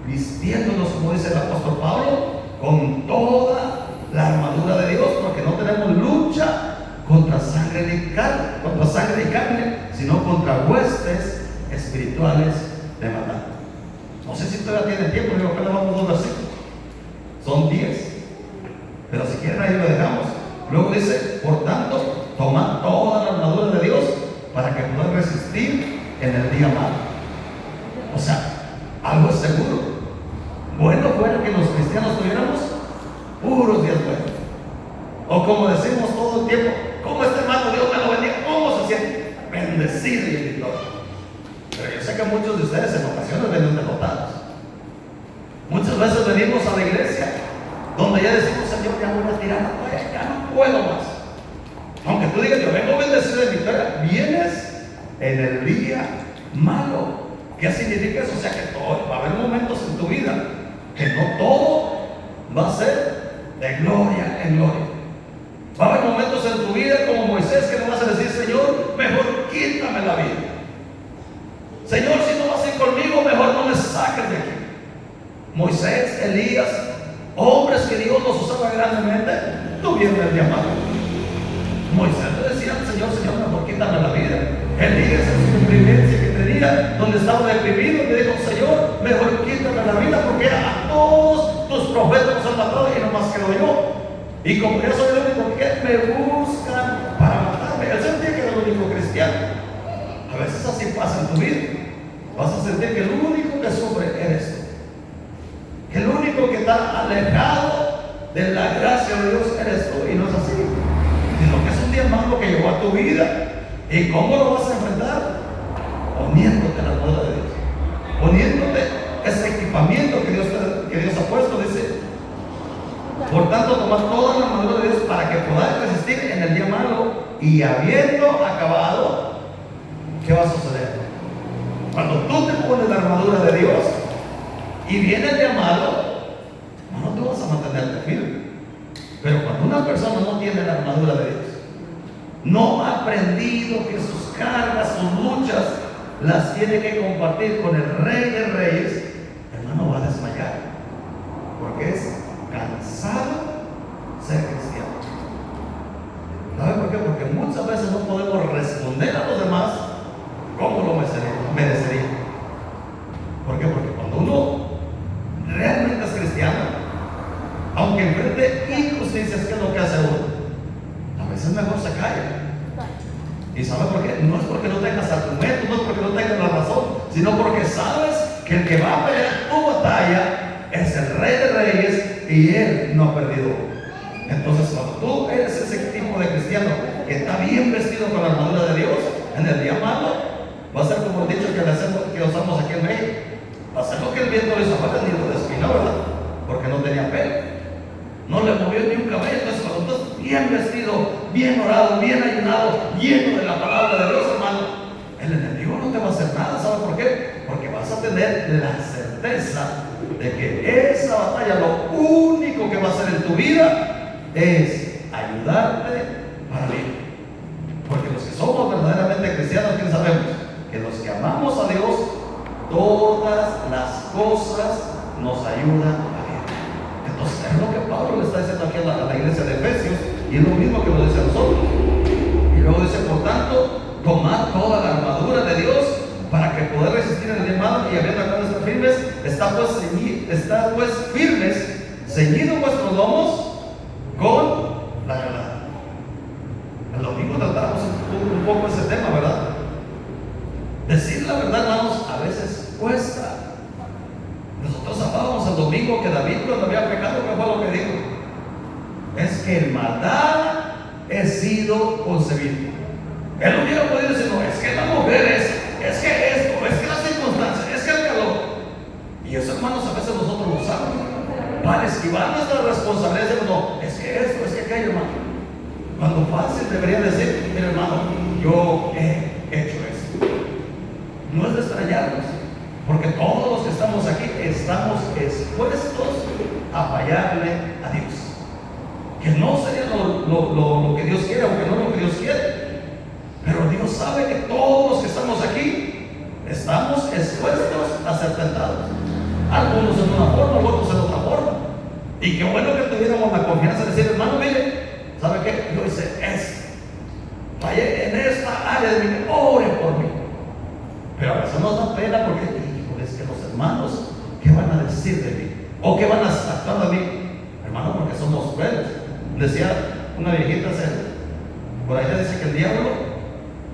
vistiéndonos, como dice el apóstol Pablo, con toda la armadura de Dios, porque no tenemos lucha contra sangre y carne, sino contra huestes espirituales de maldad. No sé si todavía tienen tiempo, digo que le vamos 2 versículos, son 10, pero si quieren ahí lo dejamos. Luego dice, por tanto, tomad toda la armadura de Dios para que podáis resistir en el día malo. O sea, algo es seguro. Bueno fuera que los cristianos tuviéramos puros días buenos, o como decimos todo el tiempo, ¿cómo está, hermano? Dios me lo bendiga. ¿Cómo se siente? Bendecido y en victoria. Pero yo sé que muchos de ustedes en ocasiones vienen derrotados. Muchas veces venimos a la iglesia donde ya decimos, Señor, ya voy a tirar la toalla, ya no puedo más. Aunque tú digas, yo vengo bendecido y en victoria, vienes en el día malo. ¿Qué significa eso? O sea, que todo, va a haber momentos en tu vida que no todo va a ser de gloria en gloria. Va a haber momentos en tu vida como Moisés que no vas a decir, Señor, mejor quítame la vida. Señor, si no vas a ir conmigo, mejor no me saques de aquí. Moisés, Elías, hombres que Dios los usaba grandemente, tuvieron el llamado. Moisés le decía al Señor, Señor, mejor quítame la vida. Elías en su deprimencia que tenía, donde estaba deprimido, le dijo, Señor, mejor quítame la vida, porque a todos tus profetas nos han matado y nomás quedo yo. Y como yo soy el único que me buscan para matarme, él sentía que era el único cristiano. A veces así pasa en tu vida. Vas a sentir que el único que sufre eres tú, que el único que está alejado de la gracia de Dios eres tú, y no es así, sino que es un día malo que llegó a tu vida. ¿Y cómo lo vas a enfrentar? Poniéndote la armadura de Dios, poniéndote ese equipamiento que Dios ha puesto. Dice, por tanto, tomad toda la armadura de Dios para que podáis resistir en el día malo, y habiendo acabado, ¿qué va a suceder? Cuando tú te pones la armadura de Dios y viene el día malo, no te vas a mantenerte firme. Pero cuando una persona no tiene la armadura de Dios, no ha aprendido que sus cargas, sus luchas, las tiene que compartir con el Rey de Reyes, hermano, va a desmayar, porque es cansado ser cristiano. ¿Sabe por qué? Porque muchas veces no podemos responder a los demás como lo merecería. ¿Por qué? Porque cuando uno realmente es cristiano, aunque enfrente injusticias, ¿qué es lo que hace uno? A veces mejor se calla. ¿Y sabes por qué? No es porque no tengas argumentos, no es porque no tengas la razón, sino porque sabes que el que va a pelear tu batalla es el Rey de Reyes, y Él no ha perdido. Entonces, cuando tú eres ese tipo de cristiano que está bien vestido con la armadura de Dios, en el día malo va a ser como el dicho que usamos aquí en México: va a ser lo que el viento le hizo, ni lo despinó, ¿verdad? Porque no tenía pelo, no le movió ni un cabello. Entonces, cuando tú estás bien vestido, bien orado, bien ayunado, lleno de la palabra de Dios, hermano, el enemigo no te va a hacer nada. ¿Sabe por qué? Porque vas a tener la certeza de que esa batalla, lo único que va a hacer en tu vida es ayudarte para vivir. Porque los que somos verdaderamente cristianos, ¿quién sabemos? Que los que amamos a Dios, todas las cosas nos ayudan a vivir. Entonces, es lo que Pablo le está diciendo aquí a la iglesia de Efesios, y es lo mismo que nos dice a nosotros. Y luego dice, por tanto, tomad toda la armadura de Dios para que podáis resistir en el día malo, y habiendo acabado de estar firmes, está pues firmes, ceñidos vuestros lomos con la verdad. El domingo tratamos un poco ese tema, ¿verdad? Decir la verdad, hermanos, a veces cuesta. Nosotros hablábamos el domingo que David, cuando había pecado, ¿qué fue lo que dijo? Es que en maldad he sido concebido. Él no hubiera podido decir, no, es que la mujer es que esto, es que las circunstancias. debería decir: mira, hermano, yo he hecho esto. No es de extrañarnos, porque todos los que estamos aquí estamos expuestos a fallarle a Dios. Que no sería lo que Dios quiere, aunque no lo que Dios quiere, pero Dios sabe que todos los que estamos aquí estamos expuestos a ser tentados, algunos en una forma, otros en otra forma. Y qué bueno que tuviéramos la confianza de decir: hermano, mire, ¿sabe qué? Yo hice esto, fallé en esta área de mi vida, ore por mí. Pero a veces nos da pena porque, híjole, es que los hermanos, ¿qué van a decir de mí? ¿O qué van a actuar de mí? Hermano, porque somos crueles. Decía una viejita, por allá dice que el diablo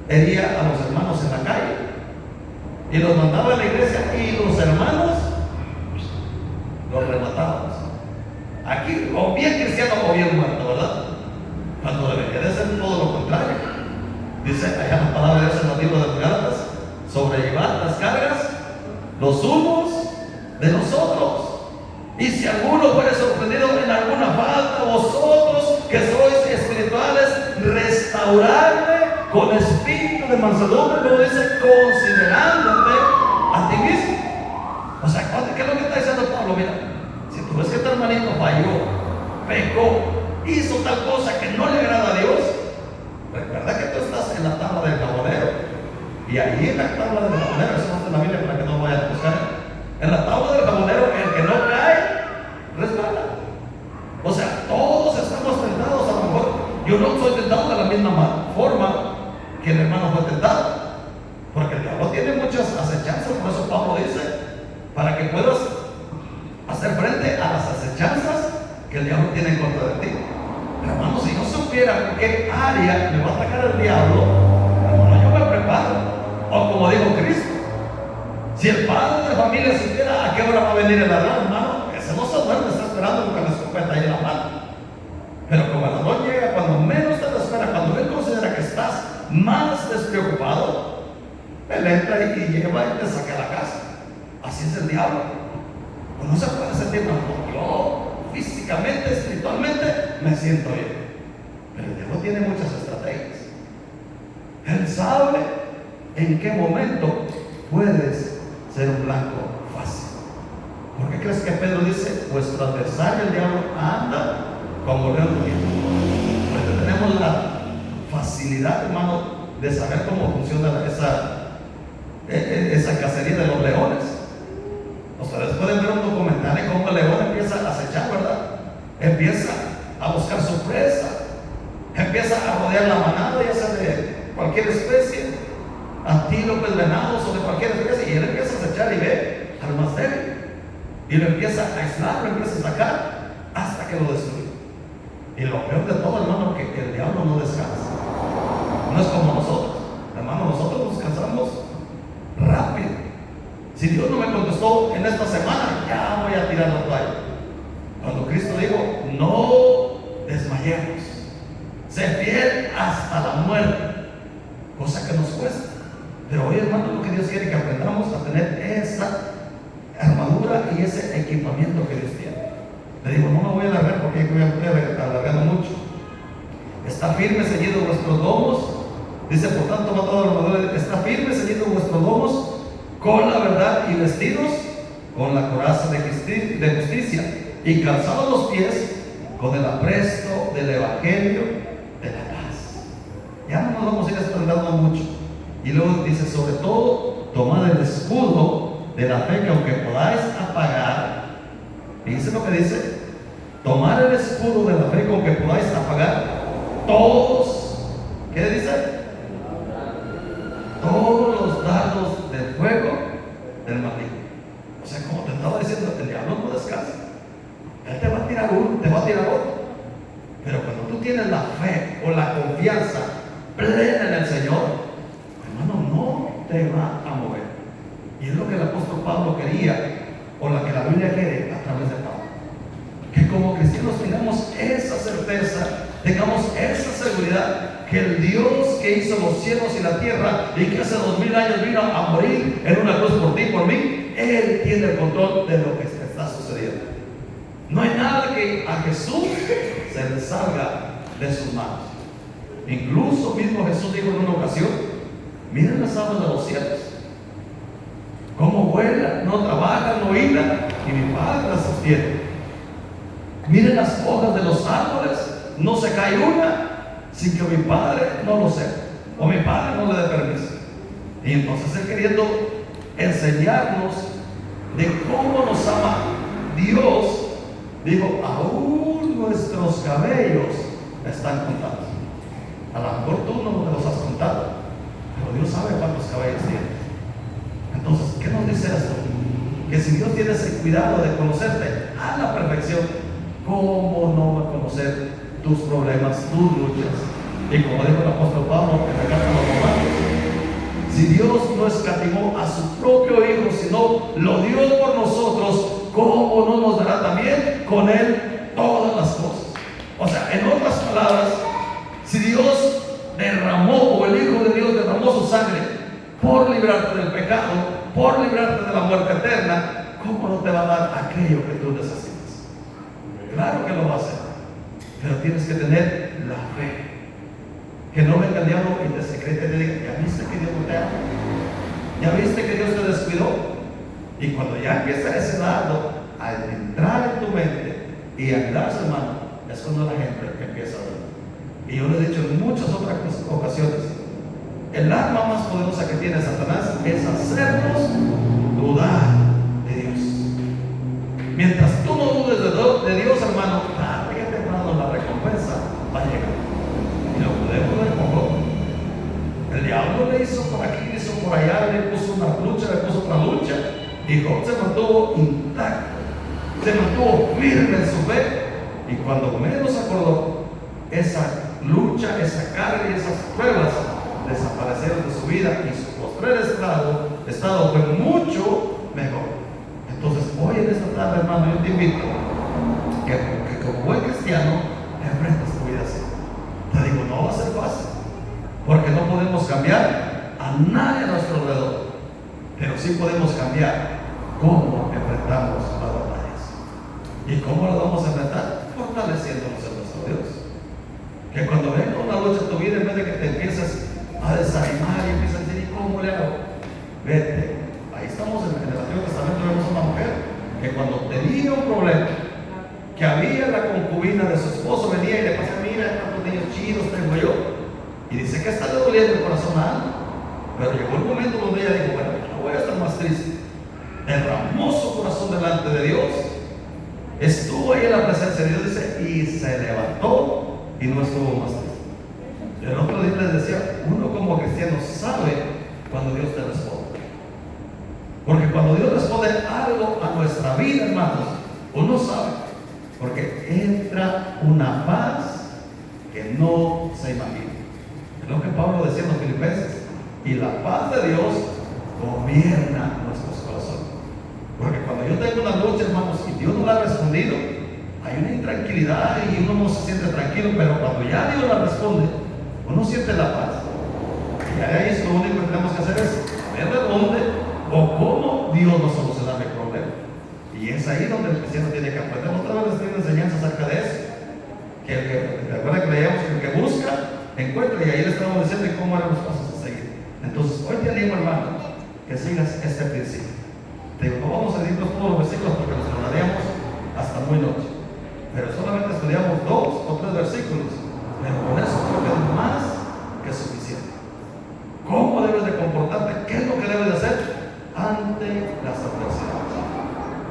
hería a los hermanos en la calle y los mandaba a la iglesia, y los hermanos los rematábamos. Aquí, o bien cristiano o bien muerto, ¿verdad? Cuando debería de ser todo lo contrario. Dice allá la palabra de Dios en los libros de los Gálatas: sobrellevar las cargas los unos de los otros. Y si alguno fuere sorprendido en alguna falta, vosotros que sois espirituales, restaurarle con espíritu de mansedumbre. Luego dice: considerándote a ti mismo. O sea, ¿qué es lo que está diciendo Pablo? Mira, si tú ves que tu hermanito falló, pecó, hizo tal cosa que no le agrada a Dios, recuerda que tú estás en la tabla del jabonero. Y ahí en la tabla del jabonero, eso no está en la Biblia para que no vayan a buscar. En la tabla del jabonero, el que no cae, resbala. O sea, todos estamos tentados. A lo mejor yo no soy tentado de la misma forma que el hermano fue tentado, porque el diablo tiene muchas acechanzas. Por eso Pablo dice: para que puedas hacer frente a las acechanzas que el diablo tiene en contra de ti. Hermano, si yo supiera en qué área me va a atacar el diablo, hermano, yo me preparo. O como dijo Cristo, si el padre de familia supiera a qué hora va a venir el ladrón, hermano, ese no se duerme, está esperando con la escopeta ahí en la mano. Pero como el ladrón llega cuando menos te lo espera, cuando él considera que estás más despreocupado, él entra y lleva y te saca a la casa. Así es el diablo. Pues no se puede sentir mal. Yo físicamente, espiritualmente me siento bien, pero el diablo tiene muchas estrategias. Él sabe en qué momento puedes ser un blanco fácil. ¿Por qué crees que Pedro dice: vuestro adversario el diablo anda como león rugiente? Porque tenemos la facilidad, hermano, de saber cómo funciona esa cacería de los leones. Ustedes pueden ver un documental y cómo el león empieza a acechar, ¿verdad? Empieza a buscar su presa, empieza a rodear la manada, ya sea de cualquier especie, antílopes, venados o de cualquier especie, y él empieza a acechar y ve al más débil, y lo empieza a aislar, lo empieza a sacar hasta que lo destruye. Y lo peor de todo, hermano, que el diablo no descansa. No es como nosotros, hermano. Nosotros nos cansamos rápido. Si Dios no me contestó en esta semana, ya voy a tirar la toalla. Cuando Cristo dijo: no desmayemos, sé fiel hasta la muerte, cosa que nos cuesta. Pero hoy, hermano, lo que Dios quiere que aprendamos a tener esa armadura y ese equipamiento que Dios tiene. Le digo: no me voy a alargar porque voy a alargando mucho. Está firme, ceñido vuestros lomos. Dice: por tanto, va toda la armadura. Está firme, ceñido vuestros lomos con la verdad, y vestidos con la coraza de justicia, y calzados los pies con el apresto del evangelio de la paz. Ya no nos vamos a ir extendiendo mucho. Y luego dice: sobre todo, tomad el escudo de la fe, que aunque podáis apagar, fíjense lo que dice: tomar el escudo de la fe, que aunque podáis apagar todos, ¿qué dice? Todos los dardos de fuego del maligno. O sea, como te estaba diciendo, el diablo no descansa. Él te va a tirar uno, te va a tirar otro. Pero cuando tú tienes la fe o la confianza plena en el Señor, hermano, no te va a mover. Y es lo que el apóstol Pablo quería, o la que la Biblia quiere a través de Pablo. Que como cristianos tengamos esa certeza, tengamos esa seguridad, que el Dios que hizo los cielos y la tierra, y que hace 2000 años vino a morir en una cruz por ti y por mí, Él tiene el control de lo que está sucediendo. No hay nada que a Jesús se le salga de sus manos. Incluso mismo Jesús dijo en una ocasión: miren las aves de los cielos, cómo vuelan, no trabajan, no hilan, y mi Padre las sostiene. Miren las hojas de los árboles, no se cae una sin que mi Padre no lo sepa, o mi Padre no le dé permiso. Y entonces Él, queriendo enseñarnos de cómo nos ama Dios, dijo: aún nuestros cabellos están contados. A lo mejor tú no te los has contado, pero Dios sabe cuántos cabellos tienes. Entonces, ¿qué nos dice esto? Que si Dios tiene ese cuidado de conocerte a la perfección, ¿cómo no va a conocer tus problemas, tus luchas? Y como dijo el apóstol Pablo en la carta a los Romanos, si Dios no escatimó a su propio Hijo, sino lo dio por nosotros, ¿cómo no nos dará también con Él todas las cosas? O sea, en otras palabras, si Dios derramó, o el Hijo de Dios derramó su sangre por librarte del pecado, por librarte de la muerte eterna, ¿cómo no te va a dar aquello que tú necesitas? Claro que lo va a hacer, pero tienes que tener la fe. Que no venga el diablo y te secrete y te diga: ¿ya viste que Dios no te ama? ¿Ya viste que Dios te descuidó? Y cuando ya empieza ese dardo a entrar en tu mente y a darse, hermano, es cuando la gente empieza a ver. Y yo le he dicho en muchas otras ocasiones, el arma más poderosa que tiene Satanás es hacernos dudar de Dios. Mientras tú no dudes de Dios, hermano, tarde que temprano la recompensa va a llegar. Y lo podemos ver con Job. El diablo le hizo por aquí, le hizo por allá, le puso una lucha, le puso otra lucha, y Job se mantuvo intacto, se mantuvo firme en su fe. Y cuando menos acordó, esa lucha, esa carga y esas pruebas desaparecieron de su vida, y su postrer estado fue mucho mejor. Entonces, hoy en esta tarde, hermano, yo te invito que como buen cristiano enfrentes tu vida así. Te digo, no va a ser fácil, porque no podemos cambiar a nadie a nuestro alrededor, pero sí podemos cambiar cómo enfrentamos las batallas. ¿Y cómo las vamos a enfrentar? Fortaleciéndonos en nuestro Dios. Que cuando venga una lucha en tu vida, en vez de que te empieces a desanimar y empiezas a decir: ¿y cómo le hago? Vete. Ahí estamos en el Antiguo Testamento, vemos a una mujer que cuando tenía un problema, que había la concubina de su esposo, venía y le pasaba: mira, cuántos niños chidos tengo yo. Y dice que está le doliendo el corazón a Ana. Pero llegó el momento donde ella dijo: bueno, no voy a estar más triste. Derramó su corazón delante de Dios, estuvo ahí en la presencia de Dios, dice, y se levantó y no estuvo más triste. El otro día les decía: uno como cristiano sabe cuando Dios te responde. Porque cuando Dios responde algo a nuestra vida, hermanos, uno sabe, porque entra una paz que no se imagina. Es lo que Pablo decía en los Filipenses: y la paz de Dios gobierna nuestros corazones. Porque cuando yo tengo una lucha, hermanos, y Dios no la ha respondido, hay una intranquilidad y uno no se siente tranquilo. Pero cuando ya Dios la responde, uno siente la paz. Y ahí es lo único que tenemos que hacer, es ver de dónde o cómo Dios va a solucionar el problema. Y es ahí donde el cristiano tiene que aprender. Otra vez les tengo enseñanza acerca de eso. Que el que, recuerda que leíamos que el que busca, encuentra, y ahí le estamos diciendo cómo eran los pasos a seguir. Entonces, hoy te animo, hermano, que sigas este principio. Te digo, no vamos a decir todos los versículos porque nos tardaríamos hasta muy noche. Pero solamente estudiamos 2 o 3 versículos. Pero con eso creo que es más que suficiente. ¿Cómo debes de comportarte? ¿Qué es lo que debes de hacer ante las adversidades?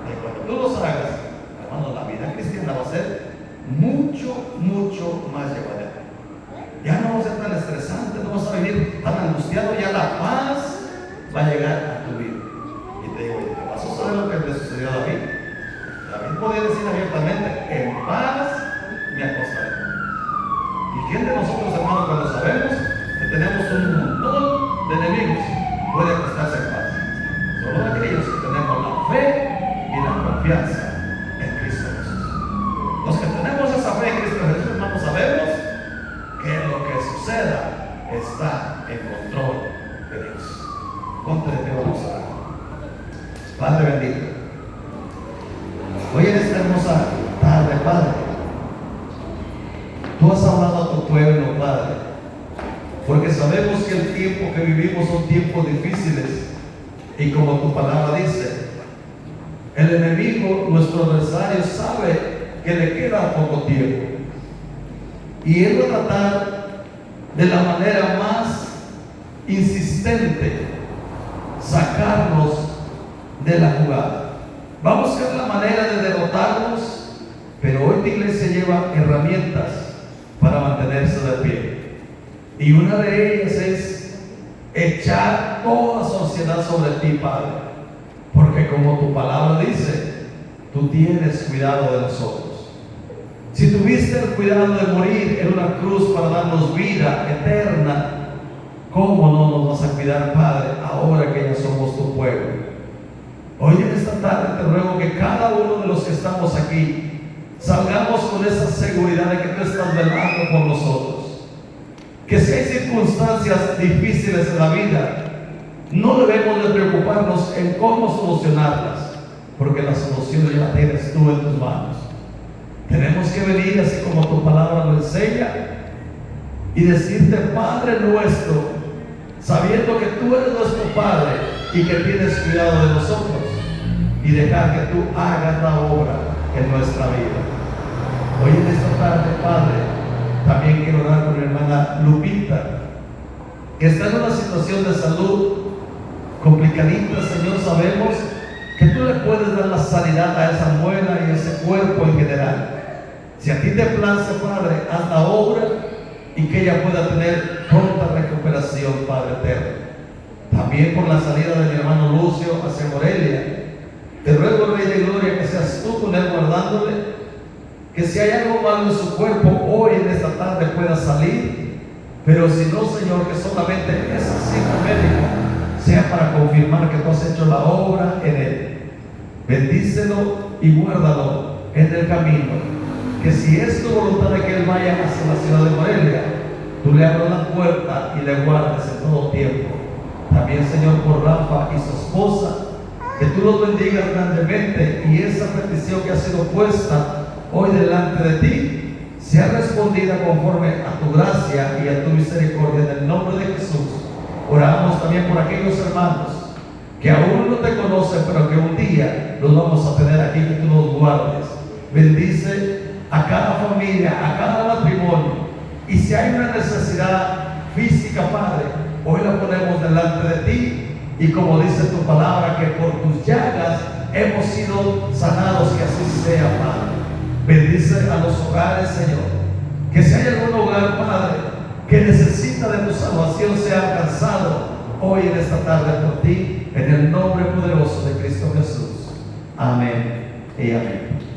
Y cuando tú los hagas, hermano, la vida cristiana va a ser mucho, mucho más llevadera. Ya no va a ser tan estresante, no vas a vivir tan angustiado, ya la paz va a llegar a tu vida. Y te digo, ¿te vas a saber lo que le sucedió a David? David podía decir abiertamente: en paz me acostaré. ¿Y quién de nosotros, hermanos, cuando sabemos que tenemos un montón de enemigos, puede acostarse en paz? Solo aquellos que tenemos la fe y la confianza en Cristo Jesús. Los que tenemos esa fe en Cristo Jesús, hermanos, sabemos que lo que suceda está en control de Dios. Ponte de pie, vamos a orar. Padre bendito, hoy en esta hermosa tarde, Padre, tú has hablado a tu pueblo, Padre, tiempo que vivimos son tiempos difíciles. Y como tu palabra dice, el enemigo, nuestro adversario, sabe que le queda poco tiempo. Y él va a tratar de la manera más insistente sacarnos de la jugada. Va a buscar la manera de derrotarnos, pero hoy la iglesia lleva herramientas para mantenerse de pie. Y una de ellas es echar toda su ansiedad sobre ti, Padre. Porque como tu palabra dice, tú tienes cuidado de nosotros. Si tuviste el cuidado de morir en una cruz para darnos vida eterna, ¿cómo no nos vas a cuidar, Padre, ahora que ya somos tu pueblo? Hoy en esta tarde te ruego que cada uno de los que estamos aquí salgamos con esa seguridad de que tú estás velando por nosotros. Que si hay circunstancias difíciles en la vida, no debemos de preocuparnos en cómo solucionarlas, porque la solución ya la tienes tú en tus manos. Tenemos que venir así como tu palabra lo enseña y decirte, Padre nuestro, sabiendo que tú eres nuestro Padre y que tienes cuidado de nosotros, y dejar que tú hagas la obra en nuestra vida. Hoy en esta tarde, Padre, también quiero orar con mi hermana Lupita, que está en una situación de salud complicadita. Señor, sabemos que tú le puedes dar la sanidad a esa muela y a ese cuerpo en general. Si a ti te place, Padre, haz la obra y que ella pueda tener pronta recuperación, Padre eterno. También por la salida de mi hermano Lucio hacia Morelia, te ruego, Rey de Gloria, que seas tú con él guardándole, que si hay algo malo en su cuerpo, hoy en esta tarde pueda salir, pero si no, Señor, que solamente esa cita médica sea para confirmar que tú has hecho la obra en él. Bendícelo y guárdalo en el camino, que si es tu voluntad de que él vaya hacia la ciudad de Morelia, tú le abras la puerta y le guardes en todo tiempo. También, Señor, por Rafa y su esposa, que tú los bendigas grandemente y esa petición que ha sido puesta hoy delante de ti sea respondida conforme a tu gracia y a tu misericordia. En el nombre de Jesús oramos también por aquellos hermanos que aún no te conocen, pero que un día los vamos a tener aquí, que tú los guardes. Bendice a cada familia, a cada matrimonio, y si hay una necesidad física, Padre, hoy la ponemos delante de ti. Y como dice tu palabra, que por tus llagas hemos sido sanados, que así sea, Padre. Bendice a los hogares, Señor. Que si hay algún hogar, Padre, que necesita de tu salvación, sea alcanzado hoy en esta tarde por ti, en el nombre poderoso de Cristo Jesús. Amén y amén.